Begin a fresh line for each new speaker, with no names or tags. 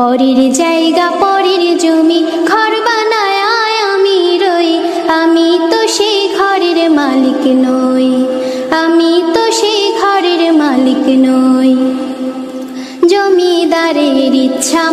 পরের জায়গা পরের জমি ঘর বানায় আমি রই, আমি তো সেই ঘরের মালিক নই, আমি তো সেই ঘরের মালিক নই। জমিদারের ইচ্ছা